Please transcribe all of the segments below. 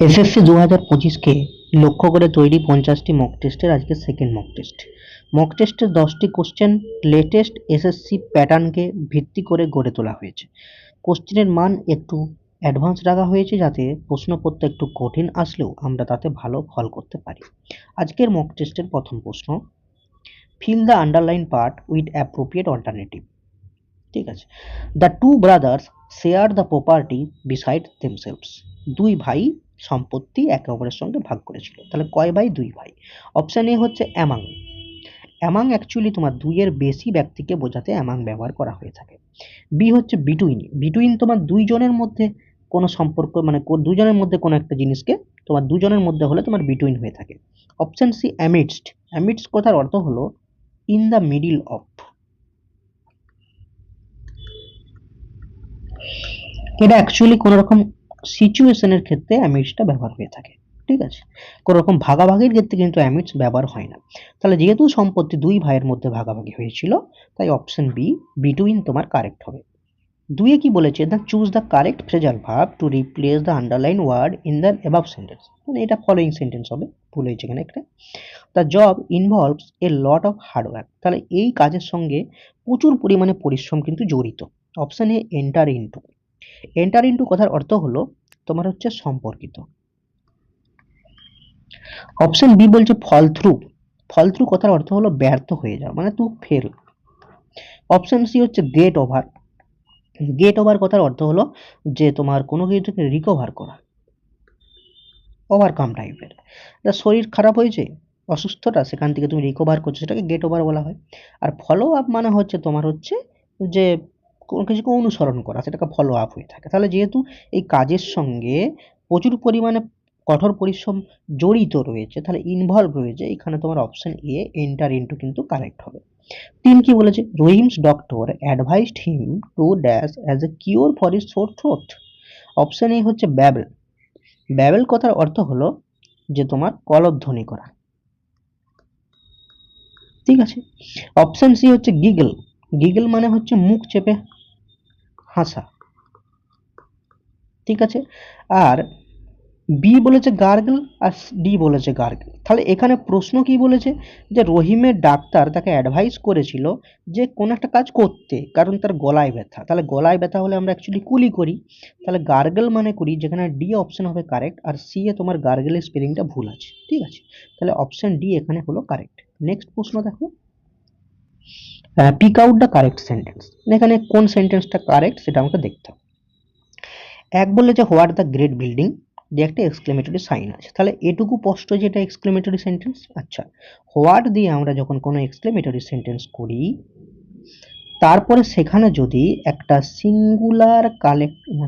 SSC 2025কে লক্ষ্য করে তৈরি 50টি মক টেস্টের আজকে সেকেন্ড মক টেস্ট। মক টেস্টের 10টি কোশ্চেন লেটেস্ট এসএসসি প্যাটার্নকে ভিত্তি করে গড়ে তোলা হয়েছে। কোশ্চেনের মান একটু অ্যাডভান্স রাখা হয়েছে যাতে প্রশ্নপত্র একটু কঠিন আসলেও আমরা তাতে ভালো ফল করতে পারি। আজকের মক টেস্টের প্রথম প্রশ্ন, fill the underline part with appropriate alternative. ঠিক আছে। The two brothers share the property beside themselves. দুই ভাই সম্পত্তি একে অপরের সঙ্গে ভাগ করেছিল। তাহলে কয় ভাই? দুই ভাই। অপশন এ হচ্ছে অ্যামাং। অ্যামাং অ্যাকচুয়ালি তোমার দুইয়ের বেশি ব্যক্তিকে বোঝাতে অ্যামাং ব্যবহার করা হয়ে থাকে। বি হচ্ছে বিটুইন। বিটুইন তোমার দুইজনের মধ্যে কোনো সম্পর্ক, মানে দুজনের মধ্যে কোনো একটা জিনিসকে তোমার দুজনের মধ্যে হলে তোমার বিটুইন হয়ে থাকে। Option C অ্যামিডস্ট। অ্যামিডস্ট কথার অর্থ হলো ইন দ্য মিডিল অফ। এটা অ্যাকচুয়ালি কোনো রকম সিচুয়েশনের ক্ষেত্রে অ্যামিডসটা ব্যবহার হয়ে থাকে। ঠিক আছে। কোনো রকম ভাগাভাগির ক্ষেত্রে কিন্তু অ্যামিডস ব্যবহার হয় না। তাহলে যেহেতু সম্পত্তি দুই ভাইয়ের মধ্যে ভাগাভাগি হয়েছিল, তাই অপশন বি বিটুইন তোমার কারেক্ট হবে। দুইয়ে কি বলেছে? The choose the correct phrasal verb to replace the underline word in the above sentence. মানে এটা ফলোয়িং সেন্টেন্স হবে, ভুল হয়েছে এখানে একটা। The job involves a lot of hard work. তাহলে এই কাজের সঙ্গে প্রচুর পরিমাণে পরিশ্রম কিন্তু জড়িত। Option A enter into. Enter into কথার অর্থ হলো তোমার হচ্ছে সম্পর্কিত। অপশন বি বলছে ফল থ্রু। ফল থ্রু কথার অর্থ হলো ব্যর্থ হয়ে যাওয়া, মানে টু ফেল। অপশন সি হচ্ছে গেট ওভার। গেট ওভার কথার অর্থ হলো যে তোমার কোনো কিছু থেকে রিকভার করা, ওভারকাম টাইপের। শরীর খারাপ হয়েছে, অসুস্থতা, সেখান থেকে তুমি রিকভার করছো, সেটাকে গেট ওভার বলা হয়। আর ফলো আপ মানে হচ্ছে তোমার হচ্ছে যে কোনো কিছুকে অনুসরণ করা, সেটাকে ফলো আপ হয়ে থাকে। তাহলে যেহেতু এই কাজের সঙ্গে প্রচুর পরিমাণে কঠোর পরিশ্রম জড়িত রয়েছে, তাহলে ইনভলভ রয়েছে, এখানে তোমার অপশন এ এন্টার ইনটু কিন্তু কারেক্ট হবে। তিন কি বলেছে? Rahim's doctor advised him to dash as a cure for his Soar throat. Option A হচ্ছে ব্যাবেল। ব্যাবেল কথার অর্থ হলো যে তোমার কলধ্বনি করা। ঠিক আছে। অপশন সি হচ্ছে গিগল। গিগল মানে হচ্ছে মুখ চেপে হাসা। ঠিক আছে। আর বি বলেছে গার্গল, আর ডি বলেছে গার্গল। তাহলে এখানে প্রশ্ন কি বলেছে? যে রহিমের ডাক্তার তাকে অ্যাডভাইস করেছিল যে কোন একটা কাজ করতে, কারণ তার গলায় ব্যথা। তাহলে গলায় ব্যথা হলে আমরা অ্যাকচুয়ালি কুলি করি, তাহলে গার্গল মানে করি, যেখানে ডি অপশন হবে কারেক্ট। আর সি এ তোমার গার্গলের স্পেলিংটা ভুল আছে। ঠিক আছে। তাহলে অপশন ডি এখানে হলো কারেক্ট। নেক্সট প্রশ্ন দেখো, pick out the correct sentence. এখানে কোন সেন্টেন্সটা কারেক্ট সেটা আমাকে দেখতে হবে। এক বলেছে হোয়াট দ্য গ্রেট বিল্ডিং, দিয়ে একটা এক্সক্লেমেটরি সাইন আছে। তাহলে এটুকু স্পষ্ট যে এটা এক্সক্লেমেটরি সেন্টেন্স। আচ্ছা, হোয়াট দিয়ে আমরা যখন কোনো এক্সক্লেমেটরি সেন্টেন্স করি, তারপরে সেখানে যদি একটা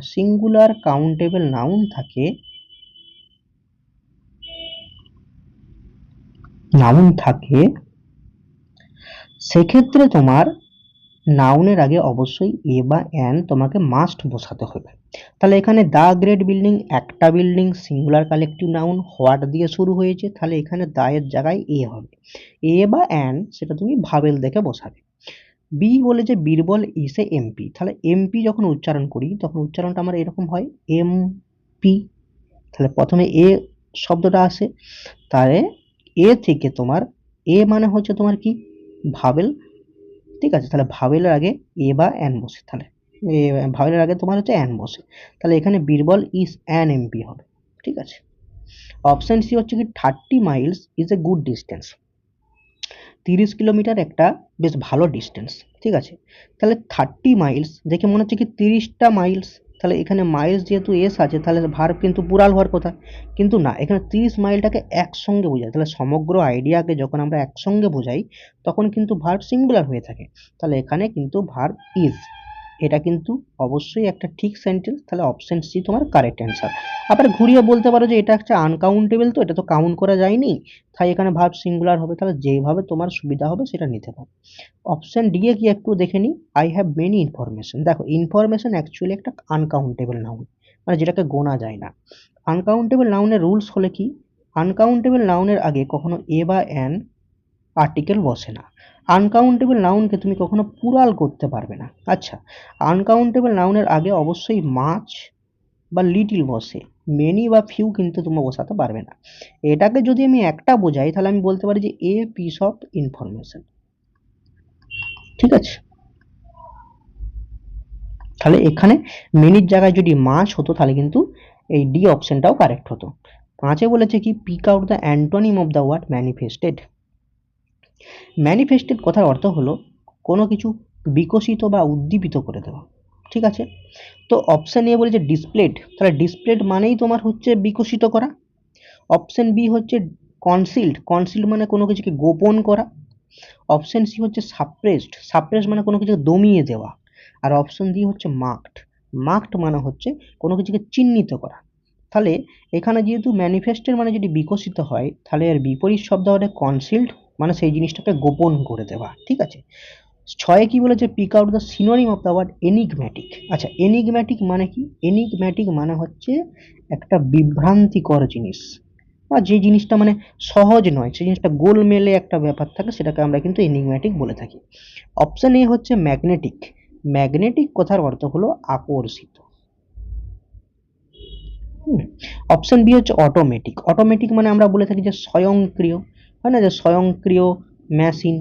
সিঙ্গুলার কাউন্টেবল নাউন থাকে, সেক্ষেত্রে তোমার নাউনের আগে অবশ্যই এ বা অ্যান তোমাকে মাস্ট বসাতে হবে। তাহলে এখানে দ্য গ্রেট বিল্ডিং একটা building, singular collective noun, what দিয়ে শুরু হয়েছে, তাহলে এখানে দা এর জায়গায় এ হবে। এ বা অ্যান সেটা তুমি ভাবেল দেখে বসাবে। বি বলে যে বীরবল ইস এ এমপি। তাহলে এমপি যখন উচ্চারণ করি তখন উচ্চারণটা আমার এরকম হয় এমপি। তাহলে প্রথমে এ শব্দটা আসে, তাহলে এ থেকে তোমার এ মানে হচ্ছে তোমার কি ভাবেল। ঠিক আছে। তাহলে ভাওয়েলের আগে এ বা অ্যান বসে, তাহলে ভাওয়েলের আগে তোমার হচ্ছে অ্যান বসে, তাহলে এখানে বীরবল ইজ অ্যান এমপি হবে। ঠিক আছে। অপশন সি হচ্ছে কি 30 Miles is a good distance. 30 kilometre একটা বেশ ভালো ডিস্টেন্স। ঠিক আছে। তাহলে 30 মাইলস দেখে মনে হচ্ছে কি 30টা মাইলস, তাহলে এখানে মাইলস যেহেতু এস আছে, তাহলে ভার্ব কিন্তু পুরাল হওয়ার কথা, কিন্তু না, এখানে 30 মাইলটাকে একসঙ্গে বোঝায়। তাহলে সমগ্র আইডিয়াকে যখন আমরা একসঙ্গে বোঝাই তখন কিন্তু ভার্ব সিঙ্গুলার হয়ে থাকে। তাহলে এখানে কিন্তু ভার্ব ইজ, এটা কিন্তু অবশ্যই একটা ঠিক সেন্টেন্স। তাহলে অপশন সি তোমার কারেক্ট অ্যান্সার। আবার ঘুরিয়ে বলতে পারো যে এটা একটা আনকাউন্টেবল, তো এটা তো কাউন্ট করা যায়নি, তাই এখানে ভার্ব সিঙ্গুলার হবে। তাহলে যেভাবে তোমার সুবিধা হবে সেটা নিতে পারো। অপশন ডি এ কি একটু দেখে নিই, আই হ্যাভ মেনি ইনফরমেশন। দেখো ইনফরমেশন অ্যাকচুয়ালি একটা আনকাউন্টেবল নাউন, মানে যেটাকে গোনা যায় না। আনকাউন্টেবল নাউনের রুলস হলে কি, আনকাউন্টেবল নাউনের আগে কখনো এ বা অ্যান আর্টিকেল বসে না। আনকাউন্টেবল নাউনকে তুমি কখনো প্লুরাল করতে পারবে না। আচ্ছা, আনকাউন্টেবল নাউনের আগে অবশ্যই মাছ বা লিটিল বসে, মেনি বা ফিউ কিন্তু তোমরা বসাতে পারবে না। এটাকে যদি আমি একটা বোঝাই তাহলে আমি বলতে পারি যে এ পিস অফ ইনফরমেশন। ঠিক আছে, তাহলে এখানে মেনির জায়গায় যদি মাছ হতো তাহলে কিন্তু এই ডি অপশনটাও কারেক্ট হতো। পাঁচে বলেছে কি pick out the antonym of the word manifested. Manifested কথার অর্থ হলো কোনো কিছু বিকশিত বা উদ্দীপিত করে দেওয়া। ঠিক আছে, তো অপশন এ বলেছে ডিসপ্লেড, তাহলে ডিসপ্লেড মানেই তোমার হচ্ছে বিকশিত করা। অপশন বি হচ্ছে কনসিল্ড, কনসিল্ড মানে কোনো কিছুকে গোপন করা। অপশন সি হচ্ছে সাপ্রেসড, সাপ্রেসড মানে কোনো কিছুকে দমিয়ে দেওয়া। আর অপশন ডি হচ্ছে মার্কড, মার্কড মানে হচ্ছে কোনো কিছুকে চিহ্নিত করা। তাহলে এখানে যেহেতু ম্যানিফেস্টের মানে যদি বিকশিত হয় তাহলে এর বিপরীত শব্দ হবে কনসিল্ড, মানে সেই জিনিসটাকে গোপন করে দেওয়া। ঠিক আছে, ছয়ে কি বলেছে pick out the synonym of the word enigmatic. আচ্ছা, এনিগম্যাটিক মানে কি? এনিগম্যাটিক মানে হচ্ছে একটা বিভ্রান্তিকর জিনিস, বা যে জিনিসটা মানে সহজ নয়, সেই জিনিসটা গোলমেলে একটা ব্যাপার থাকে, সেটাকে আমরা কিন্তু এনিগম্যাটিক বলে থাকি। অপশন এ হচ্ছে ম্যাগনেটিক, ম্যাগনেটিক কথার অর্থ হলো আকর্ষিত। অপশন বি হচ্ছে অটোমেটিক, অটোমেটিক মানে আমরা বলে থাকি যে স্বয়ংক্রিয়, হয় না, যে স্বয়ংক্রিয় মেশিন।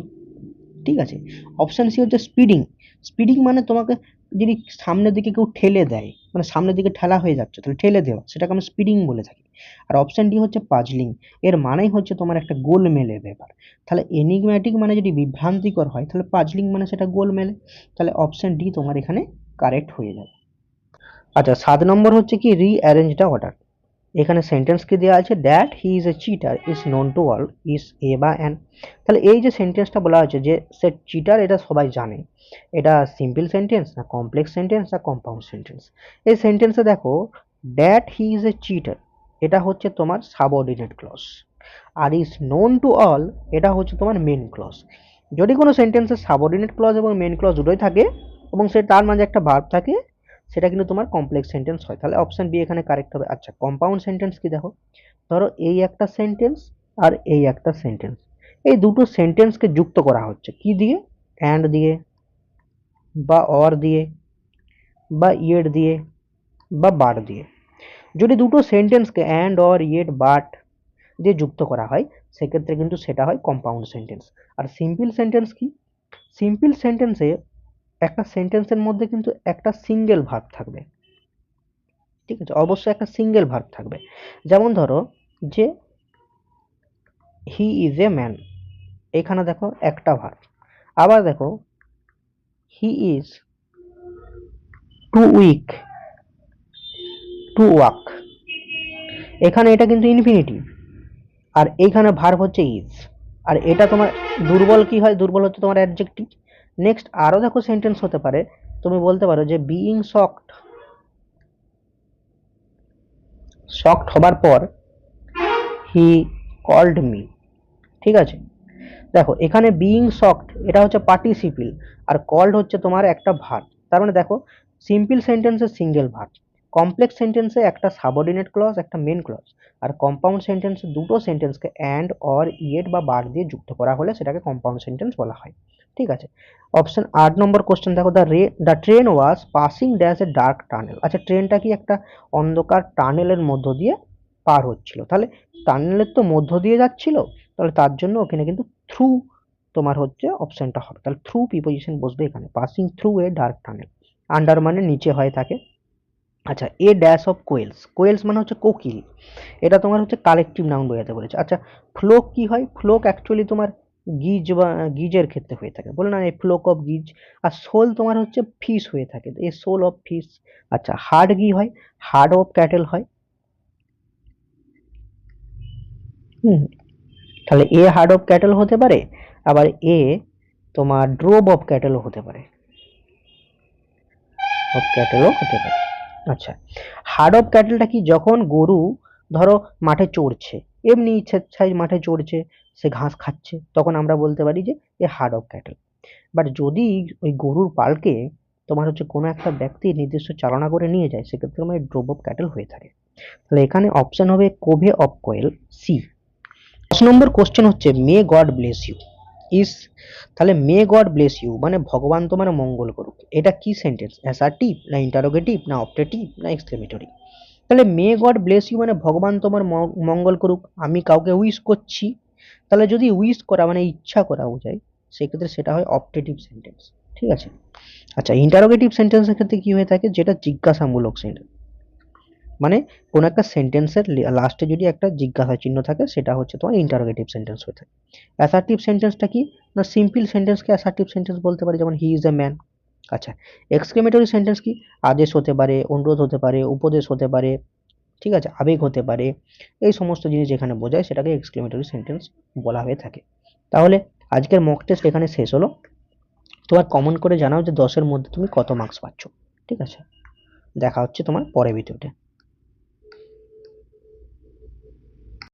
ঠিক আছে, অপশন সি হচ্ছে স্পিডিং, স্পিডিং মানে তোমাকে যদি সামনের দিকে কেউ ঠেলে দেয়, মানে সামনের দিকে ঠেলা হয়ে যাচ্ছে তাহলে ঠেলে দেওয়া, সেটাকে আমরা স্পিডিং বলে থাকি। আর অপশন ডি হচ্ছে পাজলিং, এর মানেই হচ্ছে তোমার একটা গোলমেলে ব্যাপার। তাহলে এনিগম্যাটিক মানে যদি বিভ্রান্তিকর হয় তাহলে পাজলিং মানে সেটা গোলমেলে, তাহলে অপশন ডি তোমার এখানে কারেক্ট হয়ে যাবে। আচ্ছা, 7 নম্বর হচ্ছে কি রিঅ্যারেঞ্জ দ্য অর্ডার। এখানে সেন্টেন্স কি দেওয়া আছে, that he is a cheater is known to all is a বা অ্যান। তাহলে এই যে সেন্টেন্সটা বলা হয়েছে যে সে চিটার, এটা সবাই জানে, এটা সিম্পল সেন্টেন্স না কমপ্লেক্স সেন্টেন্স না কম্পাউন্ড সেন্টেন্স? এই সেন্টেন্সে দেখো that he is a cheater, এটা হচ্ছে তোমার সাবঅর্ডিনেট ক্লজ, আর ইজ নোন টু অল এটা হচ্ছে তোমার মেন ক্লজ। যদি কোনো সেন্টেন্সে সাবঅর্ডিনেট ক্লজ এবং মেন ক্লজ দুটোই থাকে এবং সে তার মাঝে একটা ভার্ব থাকে, সেটা কিন্তু তোমার কমপ্লেক্স সেন্টেন্স হয়। তাহলে অপশন বি এখানে কারেক্ট হবে। আচ্ছা, কম্পাউন্ড সেন্টেন্স কি দেখো, ধরো এই একটা সেন্টেন্স আর এই একটা সেন্টেন্স, এই দুটো সেন্টেন্সকে যুক্ত করা হচ্ছে কি দিয়ে, অ্যান্ড দিয়ে বা অর দিয়ে বা ইয়েট দিয়ে বা বাট দিয়ে। যদি দুটো সেন্টেন্সকে অ্যান্ড অর ইয়েট বাট দিয়ে যুক্ত করা হয় সেক্ষেত্রে কিন্তু সেটা হয় কম্পাউন্ড সেন্টেন্স। আর সিম্পল সেন্টেন্স কি, সিম্পল সেন্টেন্সে একটা সেন্টেন্সের মধ্যে কিন্তু একটা সিঙ্গেল ভার্ব থাকবে। ঠিক আছে, অবশ্যই একটা সিঙ্গেল ভার্ব থাকবে। যেমন ধরো যে হি ইজ এ ম্যান, এখানে দেখো একটা ভার্ব। আবার দেখো he is too weak to walk, এখানে এটা কিন্তু ইনফিনিটিভ, আর এইখানে ভার্ব হচ্ছে ইজ। আর এটা তোমার দুর্বল কি হয়, দুর্বল হচ্ছে তোমার অ্যাডজেক্টিভ। নেক্সট আরো দেখো সেন্টেন্স হতে পারে, তুমি বলতে পারো যে বিইং শকড, শকড হবার পর হি কল্ড মি। ঠিক আছে, দেখো এখানে বিইং শকড এটা হচ্ছে পার্টিসিপিল, আর কল্ড হচ্ছে তোমার একটা ভার্ব। তার মানে দেখো সিম্পল সেন্টেন্সে সিঙ্গেল ভার্ব, কমপ্লেক্স সেন্টেন্সে একটা সাবঅর্ডিনেট ক্লজ একটা মেন ক্লজ, আর কম্পাউন্ড সেন্টেন্সে দুটো সেন্টেন্সকে অ্যান্ড অর ইয়েট বা বার দিয়ে যুক্ত করা হলে সেটাকে কম্পাউন্ড সেন্টেন্স বলা হয়। ঠিক আছে, অপশন 8 নম্বর কোশ্চেন দেখো, the train was passing dash a dark tunnel. আচ্ছা, ট্রেনটা কি একটা অন্ধকার টানেলের মধ্য দিয়ে পার হচ্ছিল, তাহলে টানেলের তো মধ্য দিয়ে যাচ্ছিল, তাহলে তার জন্য ওখানে কিন্তু থ্রু তোমার হচ্ছে অপশনটা হবে। তাহলে থ্রু প্রিপোজিশন বসবে এখানে, passing through a dark tunnel, under মানে নিচে হয়ে থাকে। আচ্ছা, এ ড্যাশ অফ কোয়েলস, কোয়েলস মানে হচ্ছে কোকিল, এটা তোমার হচ্ছে কালেকটিভ নাউন বোঝাতে বলেছে। আচ্ছা, ফ্লোক কি হয়, ফ্লোক অ্যাকচুয়ালি তোমার গিজ বা গিজের ক্ষেত্রে হয়ে থাকে, বলে না এই ফ্লোক অফ গিজ। আর সোল তোমার হচ্ছে ফিশ হয়ে থাকে, এ সোল অফ ফিশ। আচ্ছা, হার্ড কি হয়, হার্ড অফ ক্যাটেল হয়। হুম, তাহলে এ হার্ড অফ ক্যাটেল হতে পারে, আবার এ তোমার ড্রোভ অফ ক্যাটেলও হতে পারে, অফ ক্যাটেলও হতে পারে। আচ্ছা, হার্ড অফ ক্যাটেলটা কি, যখন গরু ধরো মাঠে চড়ছে, এমনি ইচ্ছায় মাঠে চড়ছে, সে ঘাস খাচ্ছে, তখন আমরা বলতে পারি যে এ হার্ড অফ ক্যাটেল। বাট যদি ওই গরুর পালকে তোমার হচ্ছে কোনো একটা ব্যক্তি নির্দিষ্ট চালনা করে নিয়ে যায় সেক্ষেত্রে আমার ড্রোভ অফ ক্যাটেল হয়ে থাকে। তাহলে এখানে অপশন হবে কোভে অফ কোয়েল, সি। 10 নম্বর কোশ্চেন হচ্ছে মে গড ব্লেস ইউ। ইস, তাহলে মে গড ব্লেস ইউ মানে ভগবান তোমার মঙ্গল করুক, এটা কি সেন্টেন্স? অ্যাসার্টিভ না ইন্টারোগেটিভ না অপটেটিভ না এক্সক্লেমেটরি? তাহলে মে গড ব্লেস ইউ মানে ভগবান তোমার মঙ্গল করুক, আমি কাউকে উইশ করছি, তাহলে যদি উইশ করা মানে ইচ্ছা করা বোঝায় সেক্ষেত্রে সেটা হয় অপটেটিভ সেন্টেন্স। ঠিক আছে। আচ্ছা, ইন্টারোগেটিভ সেন্টেন্সের ক্ষেত্রে কি হয়ে থাকে, যেটা জিজ্ঞাসামূলক সেন্টেন্স, মানে কোনো একটা সেন্টেন্সের লাস্টে যদি একটা জিজ্ঞাসা চিহ্ন থাকে সেটা হচ্ছে তোমার ইন্টারোগেটিভ সেন্টেন্স হয়ে থাকে। অ্যাসার্টিভ সেন্টেন্সটা কি না, সিম্পল সেন্টেন্সকে অ্যাসার্টিভ সেন্টেন্স বলতে পারি, যেমন হি ইজ এ ম্যান। আচ্ছা, এক্সক্লেমেটরি সেন্টেন্স কি, আদেশ হতে পারে, অনুরোধ হতে পারে, উপদেশ হতে পারে, ঠিক আছে, আবেগ হতে পারে, এই সমস্ত জিনিস যেখানে বোঝায় সেটাকে এক্সক্লেমেটরি সেন্টেন্স বলা হয়ে থাকে। তাহলে আজকের মক টেস্ট এখানে শেষ হলো। তোমার কমেন্ট করে জানাও যে 10-এর মধ্যে তুমি কত মার্কস পাচ্ছ। ঠিক আছে, দেখা হচ্ছে তোমার পরের ভিডিওতে।